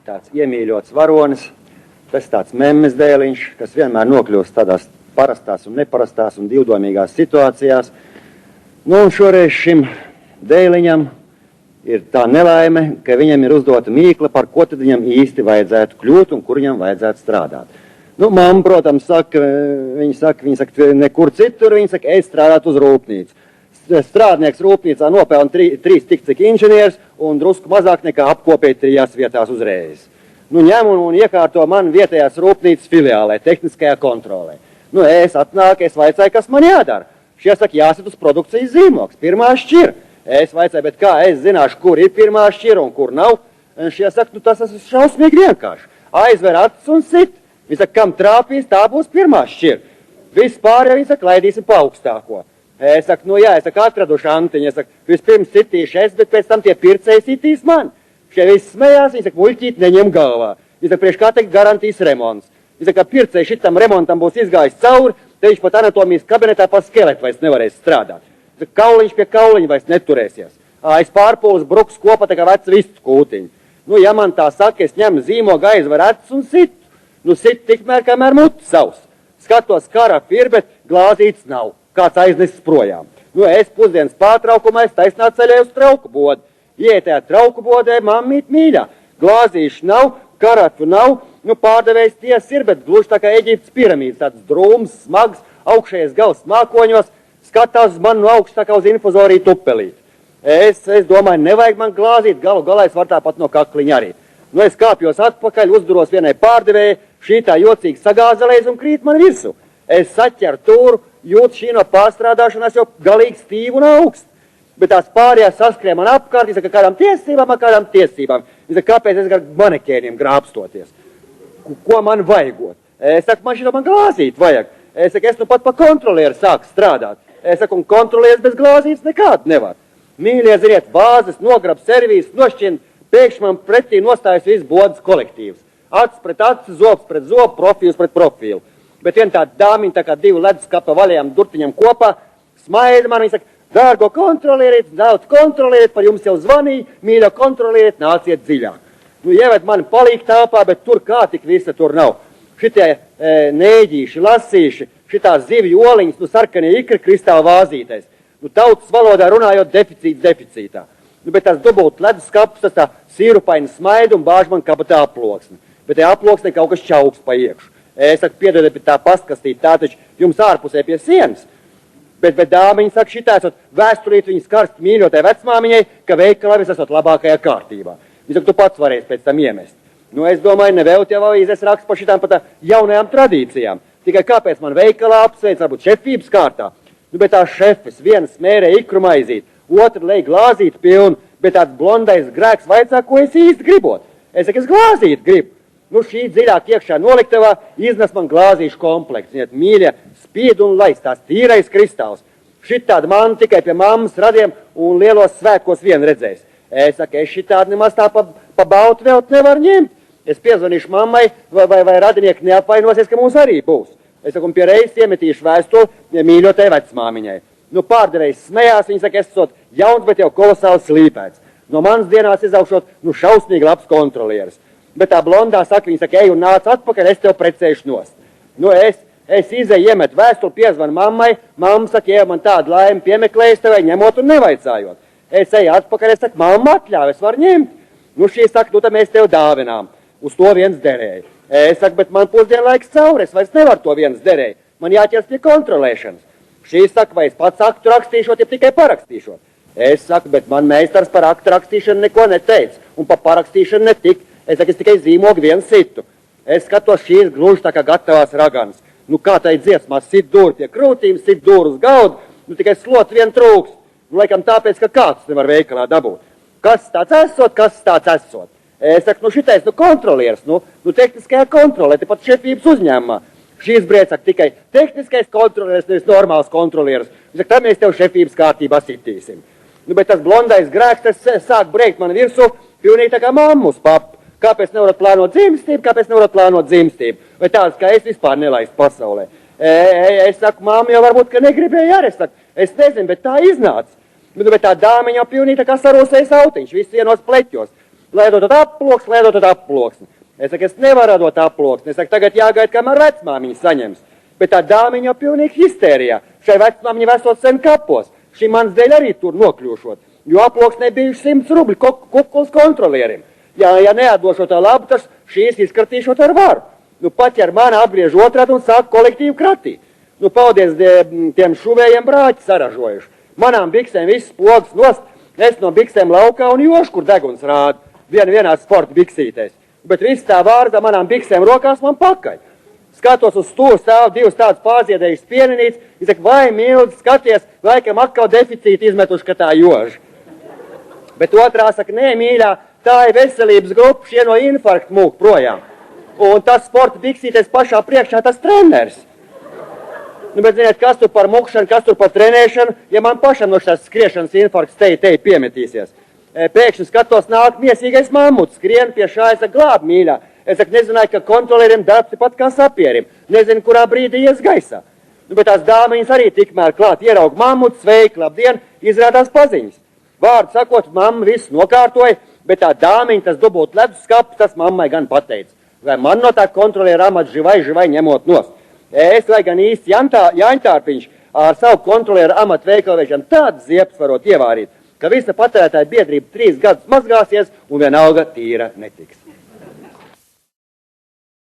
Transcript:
tāds iemīļots varonis, tas tāds memmes dēliņš, kas vienmēr nokļūst tādās parastās un neparastās un divdomīgās situācijās. Nu, un šoreiz šim dēliņam ir tā nelaime, ka viņam ir uzdota mīkla, par ko tad viņam īsti vajadzētu kļūt un kur viņam vajadzētu strādāt. Nu, mamma, protams, viņa saka, nekur citur, viņa saka, es strādātu uz rūpnīcu. Strādnieks rūpnīcā nopelna 3 tik cik inženieris un drusku mazāk nekā apkopēja 3 vietās uzreiz. Nu, ņem un iekārto man vietējās rūpnīcas filiālē, tehniskajā kontrolē. Nu, es atnāku, es vaicāju, kas man jādara. Šie saka, jāsit uz produkcijas zīmogs, pirmā šķira. Es vaicāju, bet kā es zināšu, kur ir pirmā šķira un kur nav? Un šie saka, nu, tas ir šausmīgi vienkārši. Aizver acis un sit. Viņi saka, kam trāpīs, tā būs pirmā šķira. Vispār, ja viņi saka, laidīsim pa augstāko. Es saku, nu jā, es saku, atraduši antiņu. Es saku, vispirms sitīšu es, bet pēc tam tie pircēji sitīs man. Šie visi smējās, viņi saka, muļķīt neņem galvā. Viņi saka, priekš kā teikt garantijas remonts. Viņi saka, pircēji šitam remontam būs izgājis cauri, te viņš pat anatomijas kabinetā pa skeletu vairs nevarēs strādāt. Viņi saka, kauliņš pie kauliņa vairs neturēsies. Es pārpūles bruks kopā tā kā veca vistu kūtiņu. Nu, ja man tā saka, es ņemu zīmogu, aizver acis un situ. Nu, sit tikmēr, kamēr muti savs. Skatos, karafi ir, bet glāzīts nav. Kāds aiznesis projām. Nu, es pusdienas pārtraukumā es taisnā ceļēju uz trauku bodu. Ietējā trauku bodē, mammīt mīļā. Glāzīšu nav, karafu nav, nu, pārdevējs ties ir, bet gluži tā kā Eģiptes piramīdas, tāds drūms, smags, augšējais gals mākoņos, skatās man no augšas tā kā uz infuzoriju tupelīt. Es domāju, nevajag man glāzīt, galu galā es var tāpat no kakliņa arī. Nu, es kāpjos atpakaļ, uzduros vienai pārdevējai, šī tā jocīgi sagāzelēs un krīt man virsū. Es saķeru tūru, jūtu šī no pārstrādāšanās jau galīgi stīvu un augstu. Bet tās pārējās saskrēja man apkārt, viņi saka, kādām tiesībām. Viņi saka, kāpēc es gar manekēniem grābstoties? Ko man vajagot? Es saku, man šito man glāzīt vajag. Es saku, es nu pat pa kontrolieru sāku strādāt. Es saku, un kontrolieris bez glāzītes nekādu nevar. Mīļie, ziniet, vāzes, nograb servīzes, nošķina, pēkšņi man pretī nostājas viss bodas kolektīvs. Acis pret acis, zobs pret zobu, profils pret profilu. Bet vien tāda dāmiņa, tā kā 2 leduskapa vaļajām durtiņam kopā, smaida man, viņa saka, dārgo kontrolieriet, daudz kontrolieriet, par jums jau zvanīja, mīļo kontrolieriet, nāciet dziļāk. Nu, ieved mani palīk tāpā, bet tur kā tik visa tur nav. Šitie nēģīši, lasīši, šitās zivju oliņas, nu, sarkanie ikri kristāla vāzītais. Nu, tautas valodā runājot deficītā. Nu, bet tās dubult leduskapus, tas tā sīrupaini smaida un bāž man kabatā aploksni. Bet tā aploksne kaut kas čauks pa iekšu. Es saku, piedodiet, bet tā pastkastīt, tā taču jums ārpusē pie sienas. Bet dāmiņa saka, šitā esot vēsturīt viņas karst mīļotai vecmāmiņai, ka veikalā viss esot labākajā kārtībā. Viņa saka, tu pats varēsi pēc tam iemest. Nu, es domāju, nevēl jau avīzes raksts par šitām pat jaunajām tradīcijām. Tikai kāpēc man veikalā apsveic, varbūt šefības kārtā. Nu, bet tās šefes, viena smērē ikru maizīt, otra lej glāzīt pilnu, bet tāds blondais grēks vaicā, ko es īsti gribot. Es saku, es glāzīt gribu. Nu, šī dziļāk iekšā noliktavā iznes man glāzīšu komplekts. Viņat mīļa spīd un laist tās tīrais kristāls. Šitāda man tikai pie mammas radiem un lielos svētkos vien redzēs. Es saku, es šitādi nemaz tā pa bautu vēl nevaru ņemt. Es piezvanīšu mammai vai radinieki neapvainosies, ka mums arī būs. Es saku, un pie reizes iemetīšu vēstuli mīļotai vecmāmiņai. Nu, pārdevējs smējās, viņa saka, es esot jauns, bet jau kolosāli slīpēts. No manas dienās izaugšot, nu, šausmīgi labs kontrolieris. Bet tā blondā saka, viņa saka, ej un nāc atpakaļ, es tev precēšu nost. Nu, es izēju iemet vēstuli, piezvanu mammai, mamma saka, ja man tādu laimi piemeklējas tev, ņemot un nevaicājot. Es eju atpakaļ, es saku, mamma atļauj, es varu ņemt. Nu, šī saka, nu, tad mēs tev dāvinām. Uz to viens derēja. Es saku, bet man pusdienlaiks cauri, es vairs nevaru to viens derēja. Man jāķers pie kontrolēšanas. Šī saka, vai es pats aktu rakstīšot, ja tikai parakstīšot. Es saku, bet man meistars par aktu rakstīšanu neko neteica, un par parakstīšanu netik. Es saku, es tikai zīmogu vienu situ. Es skatos, šī ir gluži tā kā gatavās raganas. Nu, kā tai dziesmā, sit dūri pie krūtīm, sit dūri uz gaudu, nu, tikai slot vien trūks. Nu, laikam tāpēc, ka kāds nevar veikalā dabūt. Kas tāds esot? Es saku, nu, šitais, nu, kontrolieris, nu, tehniskajā kontrolē, te pat šefības uzņēmumā. Šīs brēc saka, tikai tehniskais kontrolieris, nevis normāls kontrolieris. Viņš saka, tā mēs tev šefības kārtībā sitīsim. Nu, bet tas blondais grēks, tas sāk brēkt man virsū, pilnīgi tā kā mammu uz papu. Kāpēc nevarat plānot dzimstību? Vai tādas, kā es vispār nelaistu pasaulē? Es saku, mamma jau varbūt, ka negribēja arī. Es nezinu, bet tā iznāca. Bet tā dāmiņa jau pilnīgi tā kā sarūsējas autiņš, viss vienos pleķos. lai dot aploksni. Es saku, es nevaru dot aploksni. Es saku, tagad jāgaida, kamēr vecmāmiņa saņems. Bet tā dāmiņa jau pilnīgi histērijā. Šai vecmāmiņa vesot sen kapos. Šī mans dēļ arī tur nokļūšot. Jo aploksnē bijuši 100 rubļi kukuls kontrolierim. Ja neatdošot tā labtas, šīs izkratīšot ar varu. Nu, paķer mani, apgriež otrādi un sāk kolektīvu kratīt. Nu, paldies tiem šuvējiem brāķi saražojuši. Manām biksēm viss pogas nost, es no biksēm laukā un jošu, kur deguns rāda. Vienā sporta biksītēs. Bet viss tā vārda manām biksēm rokās man pakaļ. Skatos uz stūru stāv divas tādas pārziedējušas pienenītes. Es saku, vai mildi, skaties, laikam atkal deficīti izmetuši, ka tā jož. Bet otrā saka, nē, mīļā, tā ir veselības grupa, šie no infarkta mūk projām. Un tas sporta biksīties pašā priekšā tas treneris. Nu, bet ziniet, kas tur par mukšanu, kas tur par trenēšanu, ja man pašam no šās skriešanas infarkts te piemetīsies. Pēkšņi skatos nāk miesīgais mammuts, skrien pie šā, es saku, glāb, mīļā. Es saku, nezināju, ka kontrolieriem darbs ir pat kā sapierim. Nezinu, kurā brīdī ies gaisā. Nu, bet tās dāmiņas arī tikmēr klāt ieraug mammuts, sveiki, labdien, izrādās paziņas. Vārdu sakot, mamma visu nokārtoja, bet tā dāmiņa, tas dubult ledus skapis, tas mammai gan pateica. Vai man no tā kontroliera amata živai ņemot nost. Es, lai gan īsti Jāņtārpiņš ar savu kontroliera amatu veikalvēšanu tādas ziepes varot ievārīt, ka visa patērētāja biedrība 3 gadus mazgāsies un vienalga tīra netiks.